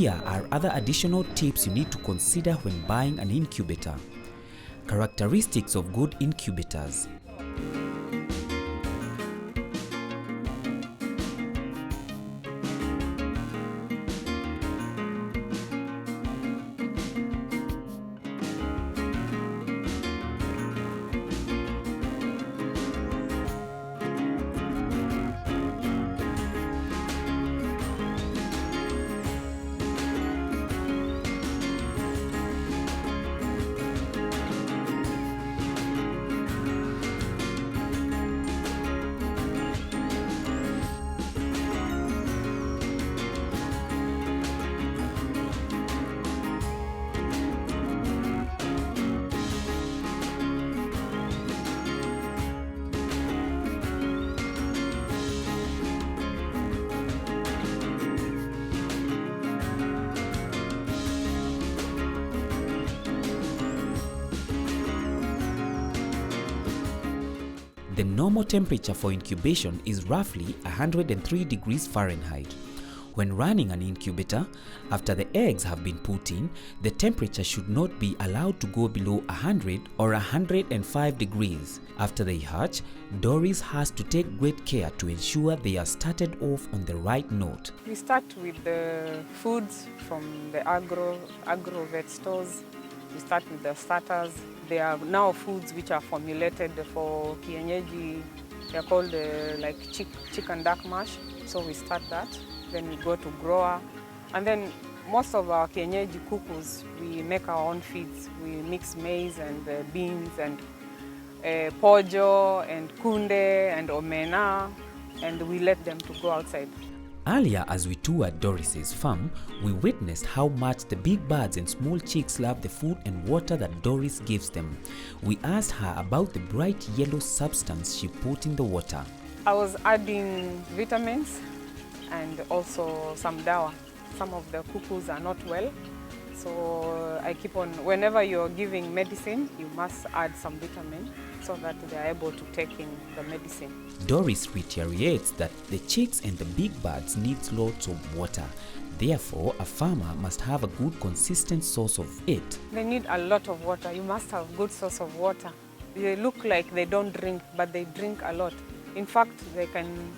Here are other additional tips you need to consider when buying an incubator. Characteristics of good incubators. The normal temperature for incubation is roughly 103 degrees Fahrenheit. When running an incubator, after the eggs have been put in, the temperature should not be allowed to go below 100 or 105 degrees. After they hatch, Doris has to take great care to ensure they are started off on the right note. We start with the foods from the agro vet stores. We start with the starters. There are now foods which are formulated for kienyeji. They are called like chicken duck mash. So we start that. Then we go to grower. And then most of our kienyeji cuckoos, we make our own feeds. We mix maize and beans and pojo and kunde and omena, and we let them to go outside. Earlier, as we toured Doris's farm, we witnessed how much the big birds and small chicks love the food and water that Doris gives them. We asked her about the bright yellow substance she put in the water. I was adding vitamins and also some dawa. Some of the cuckoos are not well, so I keep on, whenever you're giving medicine, you must add some vitamin so that they are able to take in the medicine. Doris reiterates that the chicks and the big birds need lots of water. Therefore, a farmer must have a good consistent source of it. They need a lot of water. You must have a good source of water. They look like they don't drink, but they drink a lot. In fact, they can,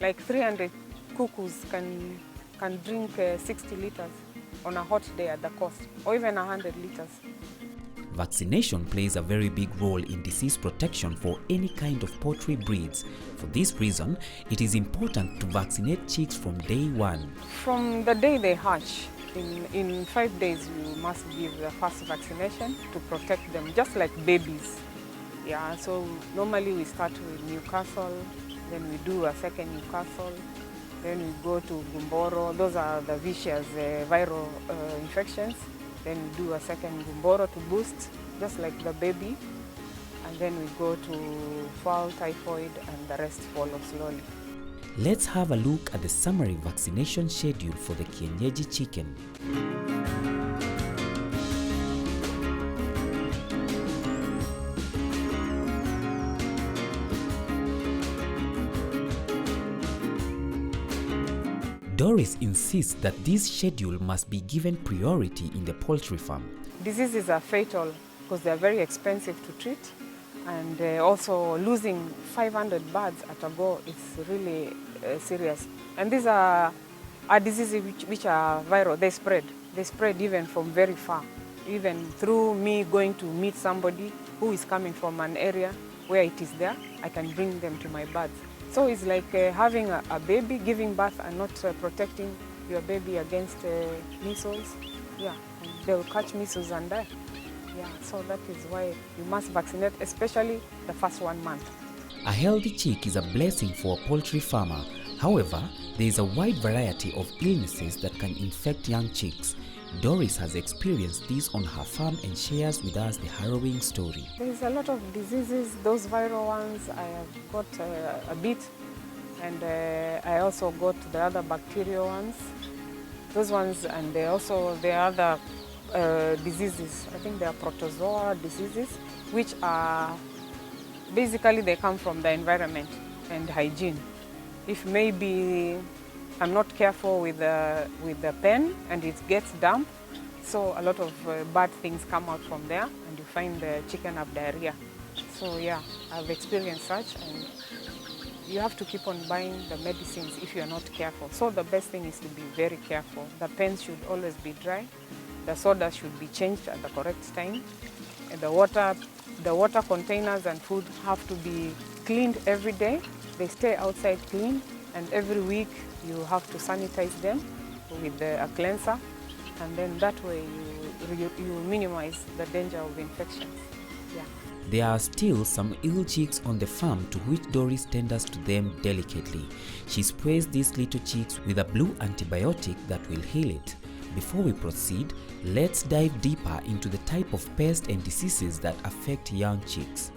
like 300 cuckoos can drink 60 liters on a hot day at the coast, or even 100 liters. Vaccination plays a very big role in disease protection for any kind of poultry breeds. For this reason, it is important to vaccinate chicks from day one. From the day they hatch, in 5 days you must give the first vaccination to protect them, just like babies. Yeah, so normally we start with Newcastle, then we do a second Newcastle, then we go to Gumboro. Those are the vicious viral infections. Then we do a second Gumboro to boost, just like the baby. And then we go to fowl, typhoid, and the rest follow slowly. Let's have a look at the summary vaccination schedule for the kienyeji chicken. Doris insists that this schedule must be given priority in the poultry farm. Diseases are fatal because they are very expensive to treat, and also losing 500 birds at a go is really serious. And these are diseases which are viral. They spread even from very far. Even through me going to meet somebody who is coming from an area where it is there, I can bring them to my birds. So it's like having a baby, giving birth and not protecting your baby against measles. Yeah, and they'll catch measles and die. Yeah, so that is why you must vaccinate, especially the first 1 month. A healthy chick is a blessing for a poultry farmer. However, there is a wide variety of illnesses that can infect young chicks. Doris has experienced this on her farm and shares with us the harrowing story. There's a lot of diseases, those viral ones I have got a bit, and I also got the other bacterial ones. Those ones, and also the other diseases, I think they are protozoa diseases, which are basically they come from the environment and hygiene. If maybe I'm not careful with the pen and it gets damp, so a lot of bad things come out from there and you find the chicken have diarrhea. So yeah, I've experienced such, and you have to keep on buying the medicines if you're not careful. So the best thing is to be very careful. The pens should always be dry. The soda should be changed at the correct time. And the water containers and food have to be cleaned every day. They stay outside clean, and every week you have to sanitize them with a cleanser, and then that way you minimize the danger of infections. Yeah. There are still some ill chicks on the farm, to which Doris tenders to them delicately. She sprays these little chicks with a blue antibiotic that will heal it. Before we proceed, let's dive deeper into the type of pests and diseases that affect young chicks.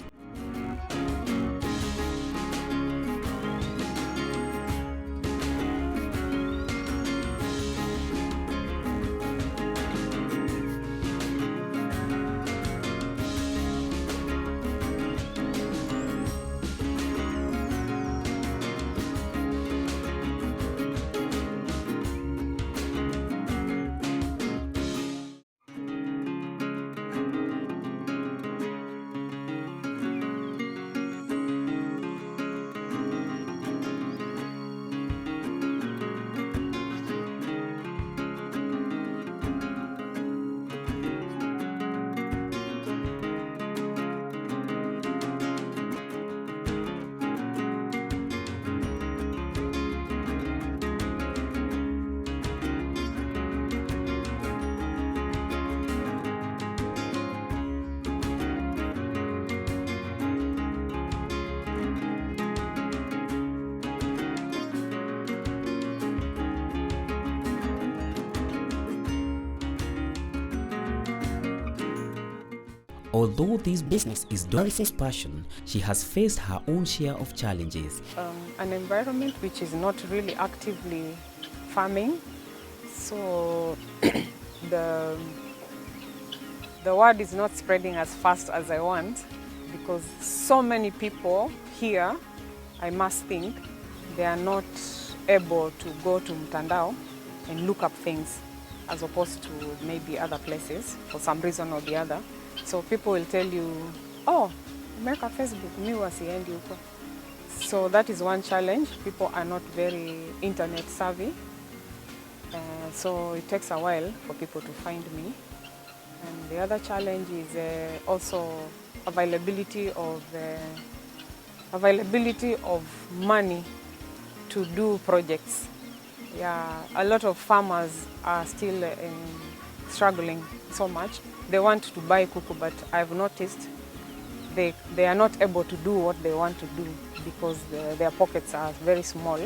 Although this business is Doris's passion, she has faced her own share of challenges. An environment which is not really actively farming, so the word is not spreading as fast as I want, because so many people here, I must think, they are not able to go to Mtandao and look up things as opposed to maybe other places for some reason or the other. So people will tell you, oh, make a Facebook, mi wasiendi huko. So that is one challenge. People are not very internet savvy. So it takes a while for people to find me. And the other challenge is also availability of money to do projects. Yeah, a lot of farmers are still struggling so much. They want to buy kuku, but I've noticed they are not able to do what they want to do because their pockets are very small.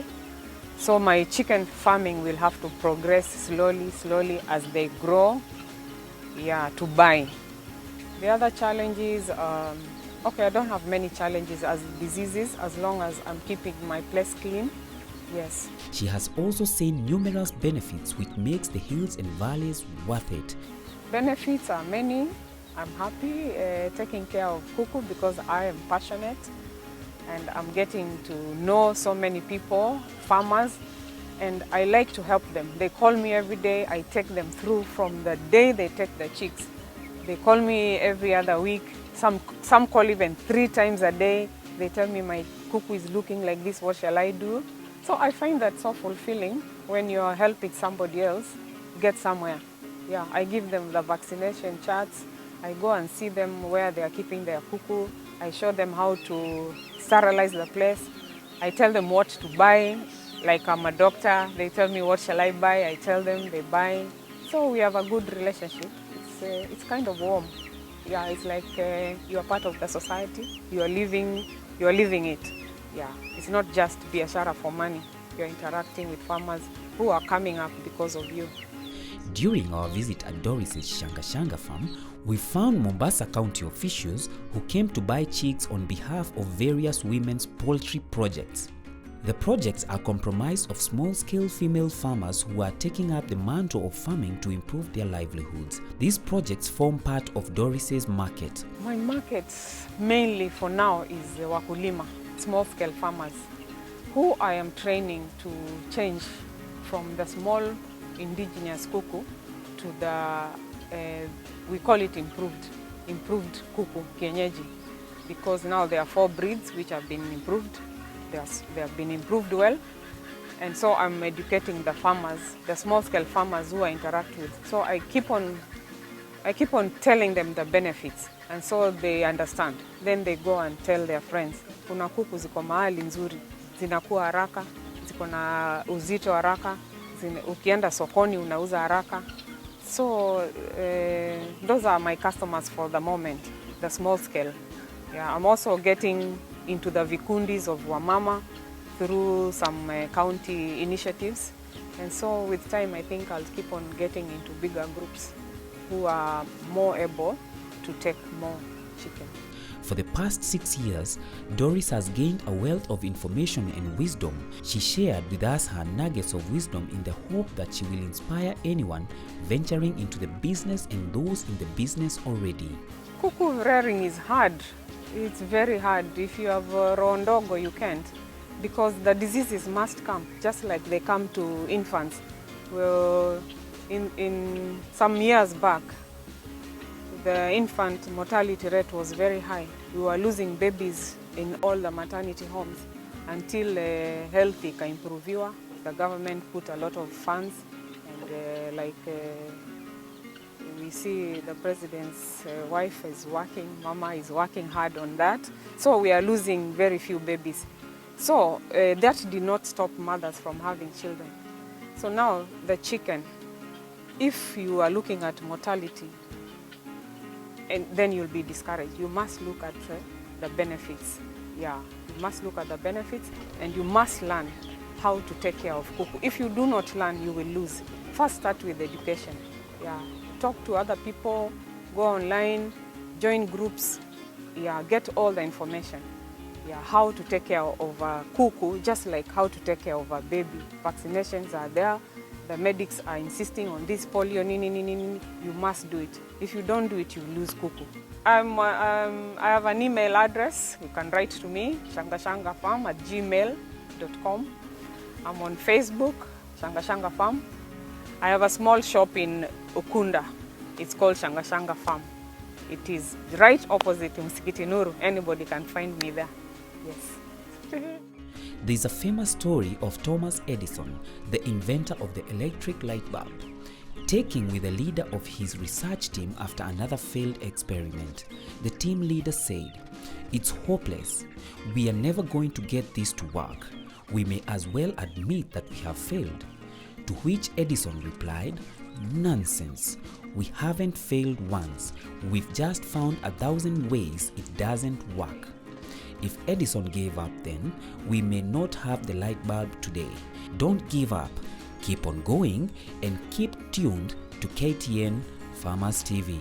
So my chicken farming will have to progress slowly as they grow, yeah, to buy. The other challenges, okay, I don't have many challenges as diseases as long as I'm keeping my place clean, yes. She has also seen numerous benefits which makes the hills and valleys worth it. Benefits are many. I'm happy taking care of kuku because I am passionate and I'm getting to know so many people, farmers, and I like to help them. They call me every day. I take them through from the day they take the chicks. They call me every other week. Some call even 3 times a day. They tell me my kuku is looking like this, what shall I do? So I find that so fulfilling when you're helping somebody else get somewhere. Yeah, I give them the vaccination charts. I go and see them where they are keeping their kuku. I show them how to sterilize the place. I tell them what to buy. Like I'm a doctor, they tell me what shall I buy. I tell them, they buy. So we have a good relationship. It's kind of warm. Yeah, it's like you are part of the society. You are living it. Yeah, it's not just biashara for money. You're interacting with farmers who are coming up because of you. During our visit at Doris's Shangashanga farm, we found Mombasa County officials who came to buy chicks on behalf of various women's poultry projects. The projects are comprised of small-scale female farmers who are taking up the mantle of farming to improve their livelihoods. These projects form part of Doris's market. My market mainly for now is wakulima, small-scale farmers, who I am training to change from the small indigenous kuku to the, we call it improved kuku, kienyeji, because now there are 4 breeds which have been improved. They have been improved well. And so I'm educating the farmers, the small-scale farmers who I interact with. So I keep on telling them the benefits, and so they understand. Then they go and tell their friends. Kuna kuku ziko mahali nzuri, zinakuwa haraka, ziko na uzito haraka, ukienda sokoni unauza haraka. So those are my customers for the moment, the small scale. Yeah, I'm also getting into the vikundis of wamama through some county initiatives. And so with time, I think I'll keep on getting into bigger groups who are more able to take more chicken. For the past 6 years, Doris has gained a wealth of information and wisdom. She shared with us her nuggets of wisdom in the hope that she will inspire anyone venturing into the business and those in the business already. Kuku rearing is hard. It's very hard. If you have a raw ndogo, you can't, because the diseases must come, just like they come to infants. Well, in some years back, the infant mortality rate was very high. We were losing babies in all the maternity homes until health improviwa. The government put a lot of funds, and we see the president's wife is working, mama is working hard on that. So we are losing very few babies. So that did not stop mothers from having children. So now the chicken, if you are looking at mortality, and then you'll be discouraged. You must look at the benefits. Yeah, you must look at the benefits, and you must learn how to take care of kuku. If you do not learn, you will lose. First, start with education. Yeah, talk to other people, go online, join groups. Yeah, get all the information. Yeah, how to take care of a kuku, just like how to take care of a baby. Vaccinations are there. The medics are insisting on this polio, you must do it. If you don't do it, you lose kuku. I have an email address. You can write to me, shangashanga@gmail.com. I'm on Facebook, Shangashanga Farm. I have a small shop in Ukunda. It's called Shangashanga Farm. It is right opposite Msikiti Nuru. Anybody can find me there. Yes. There's a famous story of Thomas Edison, the inventor of the electric light bulb, taking with the leader of his research team after another failed experiment. The team leader said, "It's hopeless. We are never going to get this to work. We may as well admit that we have failed." To which Edison replied, "Nonsense. We haven't failed once. We've just found 1,000 ways it doesn't work." If Edison gave up then, we may not have the light bulb today. Don't give up. Keep on going and keep tuned to KTN Farmers TV.